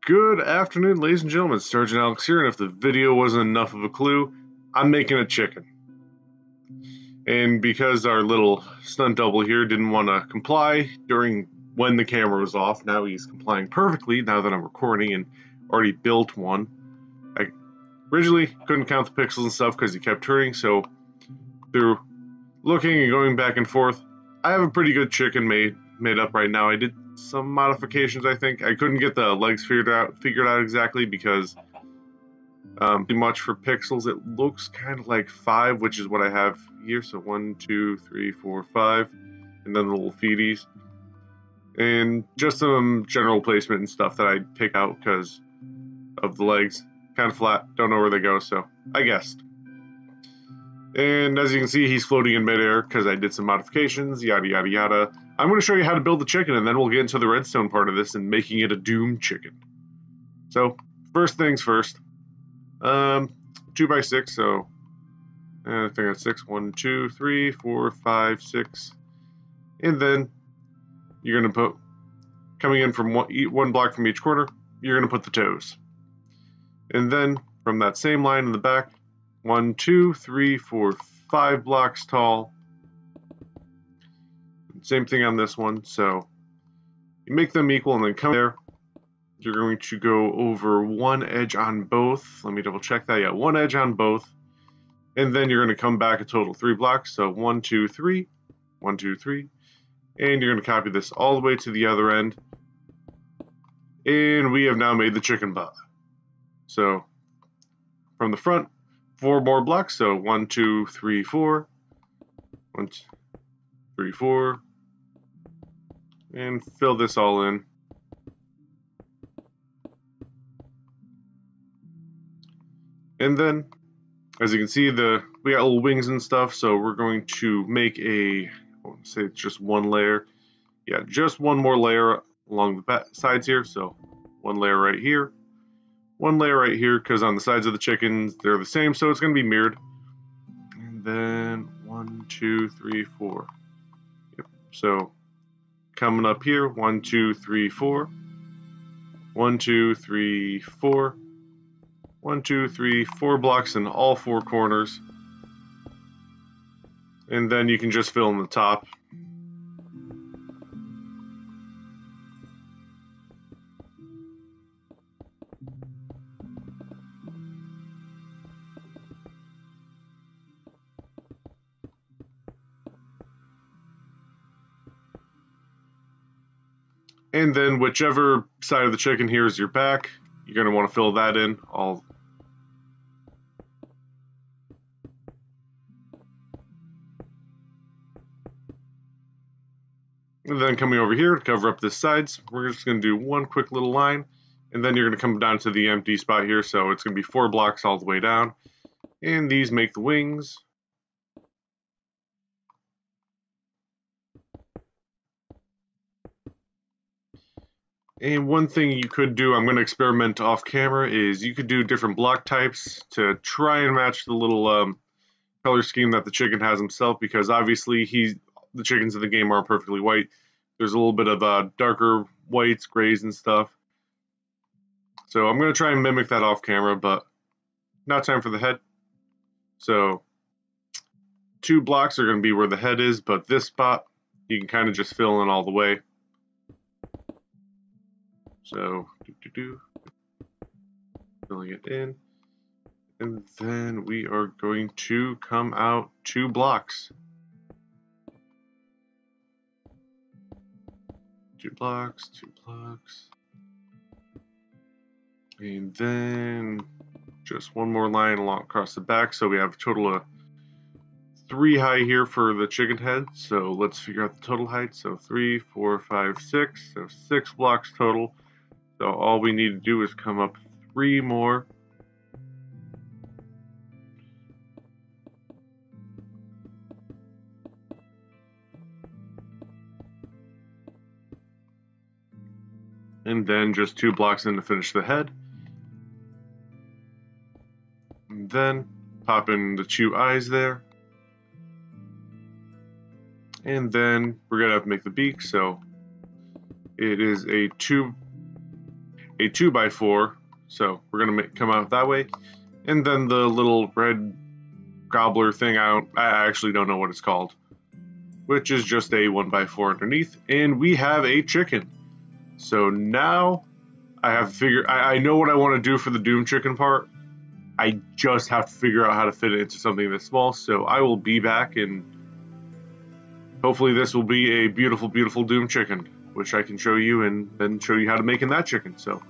Good afternoon, ladies and gentlemen. Sergeant Alex here, and if the video wasn't enough of a clue, I'm making a chicken. And because our little stunt double here didn't want to comply during when the camera was off, now he's complying perfectly now that I'm recording and already built one. I originally couldn't count the pixels and stuff because he kept turning, so through looking and going back and forth, I have a pretty good chicken made up right now. I did some modifications, I think. I couldn't get the legs figured out exactly because too much for pixels. It looks kind of like 5, which is what I have here. So 1, 2, 3, 4, 5, and then the little feeties, and just some general placement and stuff that I pick out because of the legs. Kind of flat, don't know where they go, so I guessed. And as you can see, he's floating in midair because I did some modifications, yada yada yada. I'm going to show you how to build the chicken, and then we'll get into the redstone part of this and making it a doom chicken. So first things first, 2x6, so I think that's 6, 1, 2, 3, 4, 5, 6, and then you're going to put, coming in from one block from each corner, you're going to put the toes, and then from that same line in the back, 1, 2, 3, 4, 5 blocks tall. Same thing on this one, so you make them equal and then come there. You're going to go over one edge on both. Let me double check that. Yeah, one edge on both. And then you're going to come back a total 3 blocks. So 1, 2, 3, 1, 2, 3. And you're going to copy this all the way to the other end. And we have now made the chicken bot. So from the front, 4 more blocks. So 1, 2, 3, 4. 1, 2, 3, 4. And fill this all in. And then, as you can see, we got little wings and stuff, so we're going to make say it's just one layer. Yeah, just one more layer along the back sides here. So one layer right here, one layer right here, because on the sides of the chickens, they're the same, so it's going to be mirrored. And then 1, 2, 3, 4. Yep. So coming up here, 1, 2, 3, 4. 1, 2, 3, 4. 1, 2, 3, 4 blocks in all 4 corners. And then you can just fill in the top. And then whichever side of the chicken here is your back, you're going to want to fill that in all. And then coming over here to cover up the sides, we're just going to do one quick little line, and then you're going to come down to the empty spot here, so it's going to be 4 blocks all the way down. And these make the wings. And one thing you could do, I'm going to experiment off camera, is you could do different block types to try and match the little color scheme that the chicken has himself, because obviously the chickens in the game aren't perfectly white. There's a little bit of darker whites, grays, and stuff. So I'm going to try and mimic that off camera, but now time for the head. So 2 blocks are going to be where the head is, but this spot you can kind of just fill in all the way. So filling it in, and then we are going to come out 2 blocks. 2 blocks, 2 blocks, and then just one more line along across the back. So we have a total of 3 high here for the chicken head. So let's figure out the total height. So 3, 4, 5, 6. So 6 blocks total. So all we need to do is come up 3 more. And then just 2 blocks in to finish the head. And then pop in the 2 eyes there. And then we're going to have to make the beak, so it is a 2 a 2x4, so we're gonna come out that way. And then the little red gobbler thing, I actually don't know what it's called, which is just a 1x4 underneath, and we have a chicken. So now I have to figure, I know what I want to do for the Doom chicken part. I just have to figure out how to fit it into something this small, so I will be back, and hopefully this will be a beautiful, beautiful Doom chicken, which I can show you and then show you how to make in that chicken, so.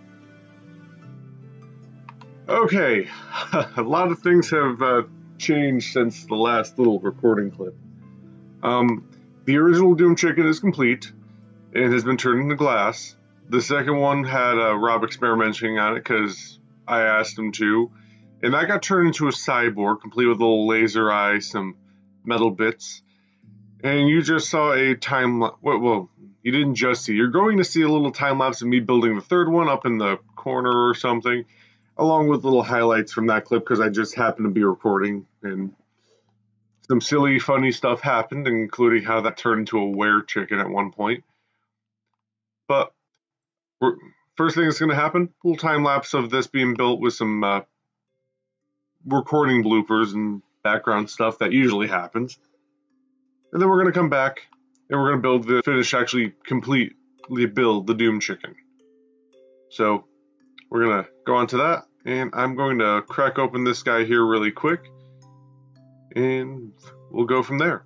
Okay, a lot of things have changed since the last little recording clip. The original Doom chicken is complete and has been turned into glass. The second one had Rob experimenting on it because I asked him to, and that got turned into a cyborg, complete with a little laser eye, some metal bits. And you just saw a time lapse. Well, you didn't just see. You're going to see a little time lapse of me building the third one up in the corner or something, along with little highlights from that clip because I just happened to be recording, and some silly, funny stuff happened, including how that turned into a were chicken at one point. But first thing that's going to happen, a little time lapse of this being built with some recording bloopers and background stuff that usually happens. And then we're going to come back and we're going to actually completely build the Doom chicken. So we're going to go on to that, and I'm going to crack open this guy here really quick, and we'll go from there.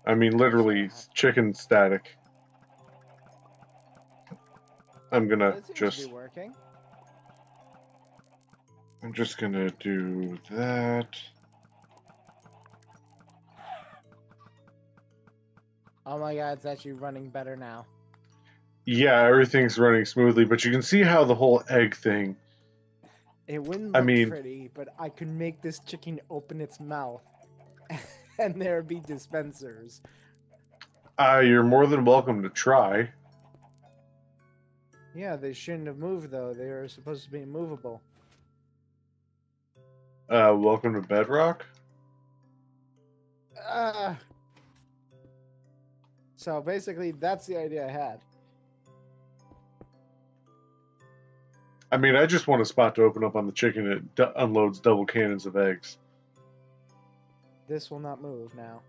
I mean, literally, chicken static. I'm gonna just... I'm just gonna do that. Oh my god, it's actually running better now. Yeah, everything's running smoothly, but you can see how the whole egg thing... It wouldn't look pretty, but I could make this chicken open its mouth, and there'd be dispensers. You're more than welcome to try. Yeah, they shouldn't have moved, though. They were supposed to be movable. Welcome to Bedrock? So basically, that's the idea I had. I mean, I just want a spot to open up on the chicken that unloads double cannons of eggs. This will not move now.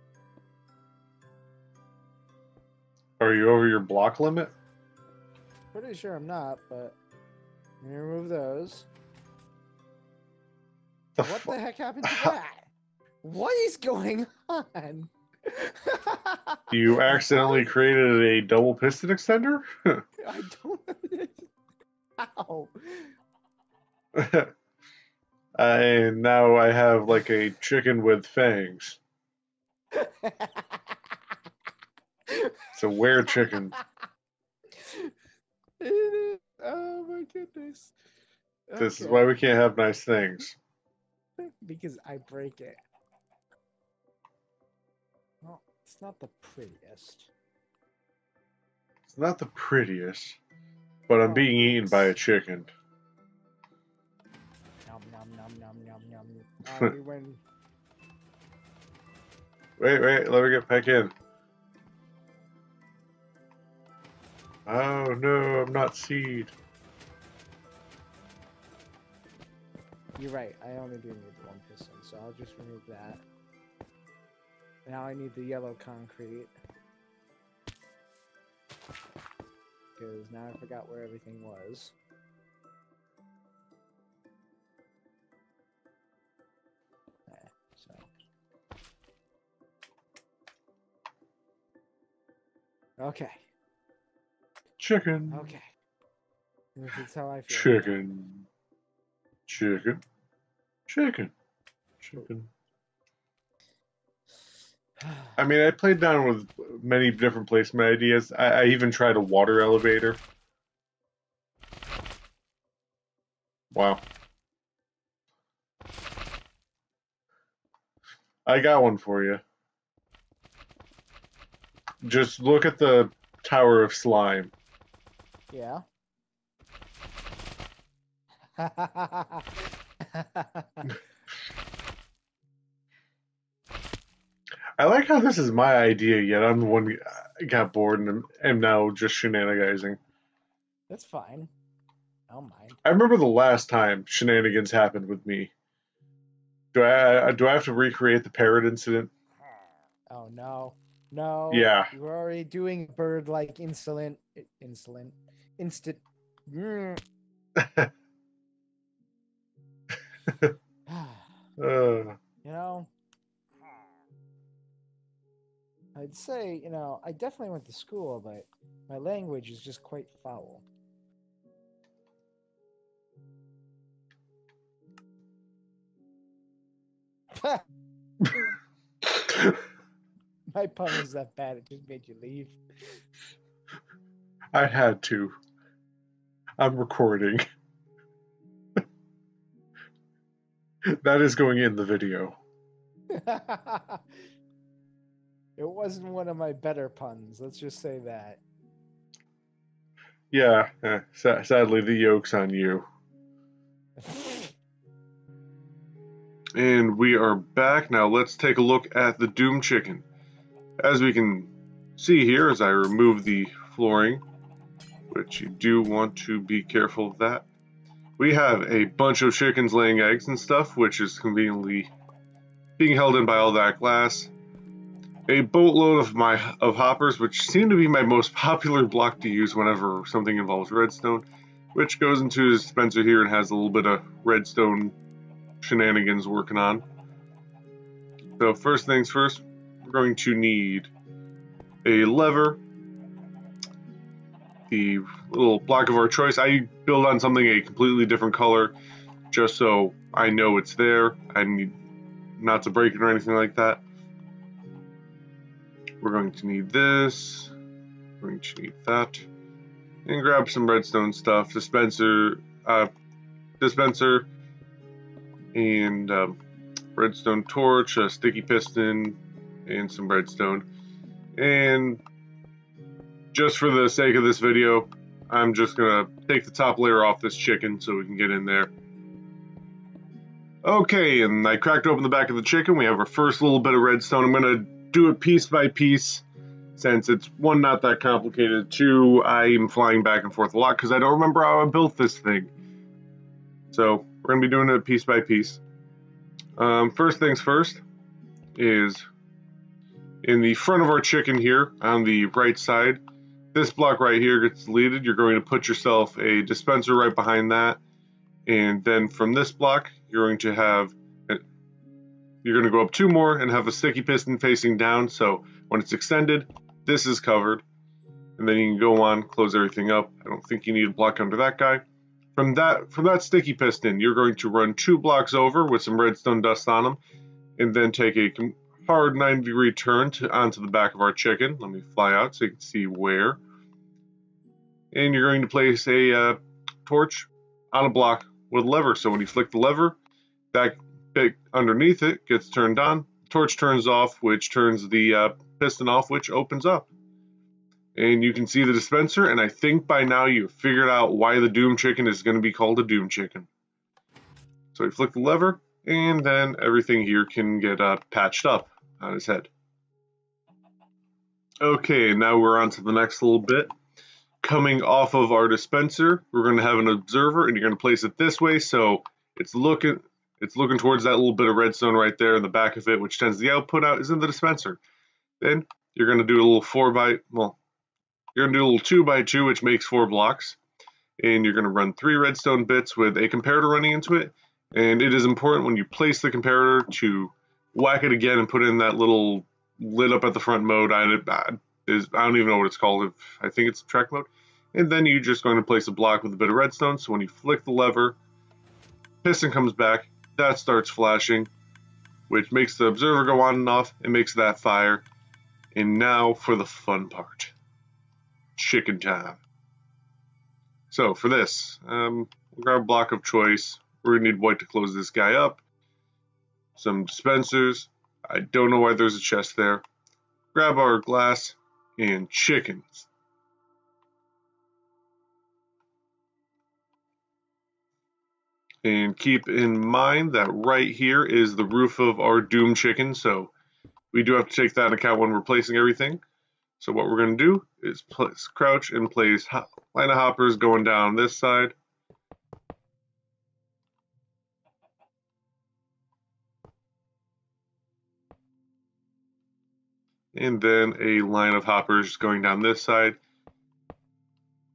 Are you over your block limit? Pretty sure I'm not, but let me remove those. What the heck happened to that? What is going on? You accidentally created a double piston extender? I don't know. How? And now I have like a chicken with fangs. It's a were chicken. It is. Oh my goodness. This is why we can't have nice things. Because I break it. Well, it's not the prettiest. It's not the prettiest, but I'm being eaten by a chicken. Nom nom nom nom nom nom. We win. Wait, let me get back in. Oh no, I'm not seed. You're right, I only do need one piston, so I'll just remove that. Now I need the yellow concrete. Because now I forgot where everything was. So. Okay. Chicken. Okay. This is how I feel. Chicken. Chicken. Chicken. Chicken. I mean, I played down with many different placement ideas. I even tried a water elevator. Wow. I got one for you. Just look at the Tower of Slime. Yeah. I like how this is my idea, yet I'm the one who got bored and am now just shenanigizing. That's fine. I don't mind. I remember the last time shenanigans happened with me. Do I have to recreate the parrot incident? Oh no. No. Yeah. You were already doing bird like instant. Mm. uh, You know, I'd say, I definitely went to school, but my language is just quite foul. My pun was that bad, it just made you leave. I had to. I'm recording. That is going in the video. It wasn't one of my better puns, let's just say that. Yeah, sadly, the yoke's on you. And we are back. Now let's take a look at the Doom Chicken. As we can see here, as I remove the flooring, which you do want to be careful of that, we have a bunch of chickens laying eggs and stuff, which is conveniently being held in by all that glass. A boatload of hoppers, which seem to be my most popular block to use whenever something involves redstone, which goes into his dispenser here and has a little bit of redstone shenanigans working on. So first things first, we're going to need a lever, the little block of our choice. I build on something a completely different color just so I know it's there. I need not to break it or anything like that. We're going to need this. We're going to need that. And grab some redstone stuff, dispenser, and redstone torch, a sticky piston, and some redstone. And just for the sake of this video, I'm just gonna take the top layer off this chicken so we can get in there. Okay, and I cracked open the back of the chicken. We have our first little bit of redstone. I'm gonna do it piece by piece, since it's one, not that complicated, two, I'm flying back and forth a lot because I don't remember how I built this thing. So we're gonna be doing it piece by piece. First things first is in the front of our chicken here on the right side. This block right here gets deleted. You're going to put yourself a dispenser right behind that, and then from this block you're going to go up two more and have a sticky piston facing down, so when it's extended this is covered, and then you can go on, close everything up. I don't think you need a block under that guy. From that sticky piston you're going to run 2 blocks over with some redstone dust on them, and then take a hard 90-degree turn onto the back of our chicken. Let me fly out so you can see where. And you're going to place a torch on a block with a lever. So when you flick the lever, that bit underneath it gets turned on. The torch turns off, which turns the piston off, which opens up. And you can see the dispenser, and I think by now you've figured out why the Doom Chicken is going to be called a Doom Chicken. So you flick the lever, and then everything here can get patched up on his head. Okay, now we're on to the next little bit. Coming off of our dispenser, we're going to have an observer, and you're going to place it this way so it's looking towards that little bit of redstone right there in the back of it, which tends the output out is in the dispenser. Then you're going to do a little 2x2, which makes 4 blocks, and you're going to run 3 redstone bits with a comparator running into it. And it is important when you place the comparator to whack it again and put in that little lit up at the front mode. I don't even know what it's called. I think it's track mode. And then you're just going to place a block with a bit of redstone. So when you flick the lever, piston comes back. That starts flashing, which makes the observer go on and off. It makes that fire. And now for the fun part. Chicken time. So for this, we'll grab a block of choice. We're going to need white to close this guy up. Some dispensers. I don't know why there's a chest there. Grab our glass and chickens. And keep in mind that right here is the roof of our Doom Chicken, so we do have to take that into account when we're placing everything. So what we're going to do is crouch and place line of hoppers going down this side, and then a line of hoppers going down this side.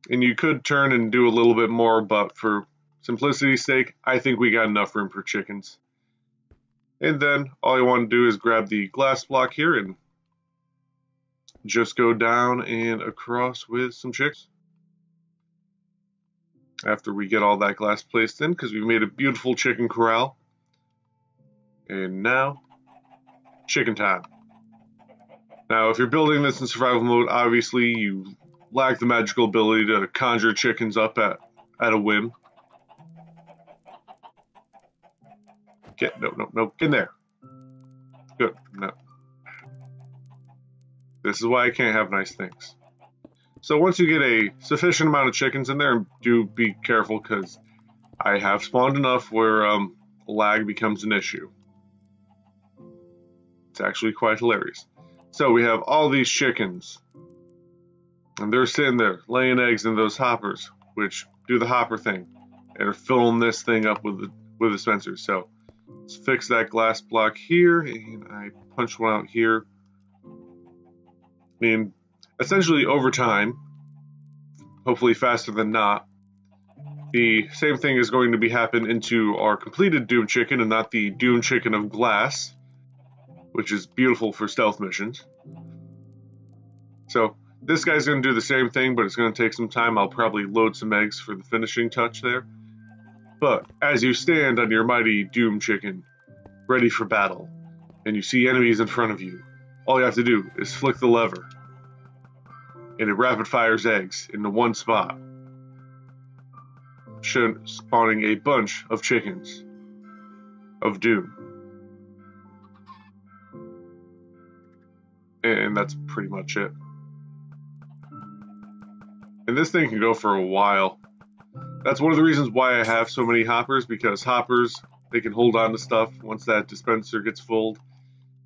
And you could turn and do a little bit more, but for simplicity's sake, I think we got enough room for chickens. And then all I want to do is grab the glass block here and just go down and across with some chickens. After we get all that glass placed in, because we've made a beautiful chicken corral. And now, chicken time. Now, if you're building this in survival mode, obviously you lack the magical ability to conjure chickens up at a whim. No, get in there. Good, no. This is why I can't have nice things. So once you get a sufficient amount of chickens in there, do be careful because I have spawned enough where lag becomes an issue. It's actually quite hilarious. So we have all these chickens, and they're sitting there laying eggs in those hoppers, which do the hopper thing, and are filling this thing up with the dispensers. So let's fix that glass block here, and I punch one out here. And essentially over time, hopefully faster than not, the same thing is going to be happen into our completed Doom Chicken and not the Doom Chicken of glass, which is beautiful for stealth missions. So this guy's going to do the same thing, but it's going to take some time. I'll probably load some eggs for the finishing touch there. But as you stand on your mighty Doom Chicken, ready for battle, and you see enemies in front of you, all you have to do is flick the lever, and it rapid fires eggs into one spot, spawning a bunch of chickens of Doom. And that's pretty much it. And this thing can go for a while. That's one of the reasons why I have so many hoppers, because hoppers, they can hold on to stuff once that dispenser gets full,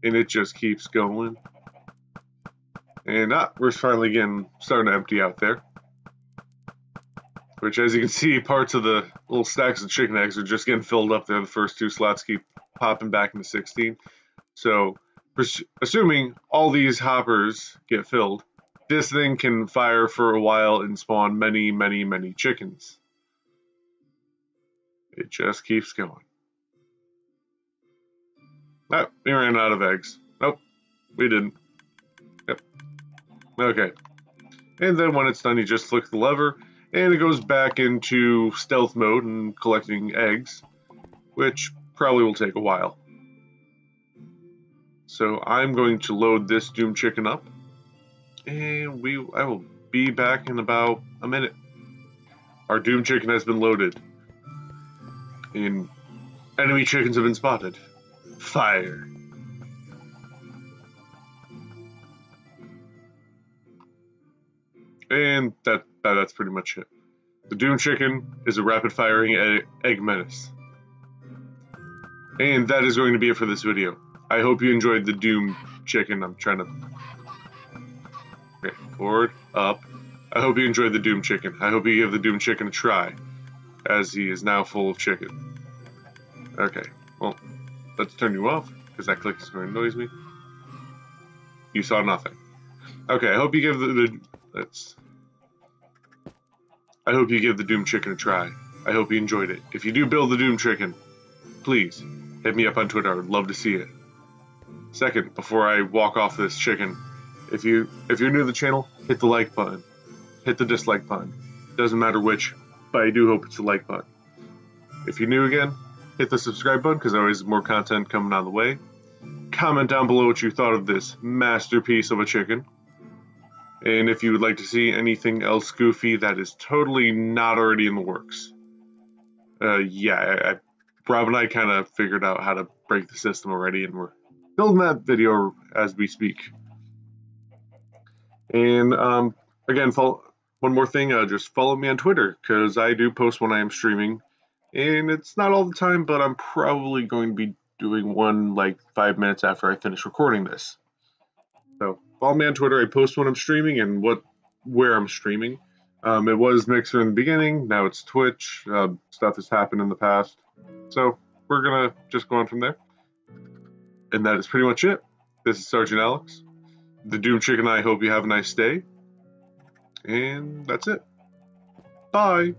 and it just keeps going. And we're finally starting to empty out there. Which, as you can see, parts of the little stacks of chicken eggs are just getting filled up there. The first two slots keep popping back into 16. So, assuming all these hoppers get filled, this thing can fire for a while and spawn many, many, many chickens. It just keeps going. Oh, we ran out of eggs. Nope, we didn't. Yep. Okay. And then when it's done, you just flick the lever, and it goes back into stealth mode and collecting eggs, which probably will take a while. So I'm going to load this Doom Chicken up, and I will be back in about a minute. Our Doom Chicken has been loaded, and enemy chickens have been spotted. Fire. And that's pretty much it. The Doom Chicken is a rapid-firing egg menace. And that is going to be it for this video. I hope you enjoyed the Doom Chicken. I'm trying to... Okay, forward, up. I hope you enjoyed the Doom Chicken. I hope you give the Doom Chicken a try, as he is now full of chicken. Okay, well, let's turn you off, because that click is going to annoy me. You saw nothing. Okay, I hope you give I hope you give the Doom Chicken a try. I hope you enjoyed it. If you do build the Doom Chicken, please hit me up on Twitter. I would love to see it. Second, before I walk off this chicken, if you're new to the channel, hit the like button. Hit the dislike button. Doesn't matter which, but I do hope it's the like button. If you're new again, hit the subscribe button because there always more content coming on the way. Comment down below what you thought of this masterpiece of a chicken. And if you would like to see anything else goofy that is totally not already in the works. Rob and I kind of figured out how to break the system already, and we're building that video as we speak. And again, one more thing, just follow me on Twitter, because I do post when I am streaming. And it's not all the time, but I'm probably going to be doing one like 5 minutes after I finish recording this. So follow me on Twitter. I post when I'm streaming and where I'm streaming. It was Mixer in the beginning. Now it's Twitch. Stuff has happened in the past. So we're going to just go on from there. And that is pretty much it. This is Sergeant Alex. The Doom Chick and I hope you have a nice day. And that's it. Bye.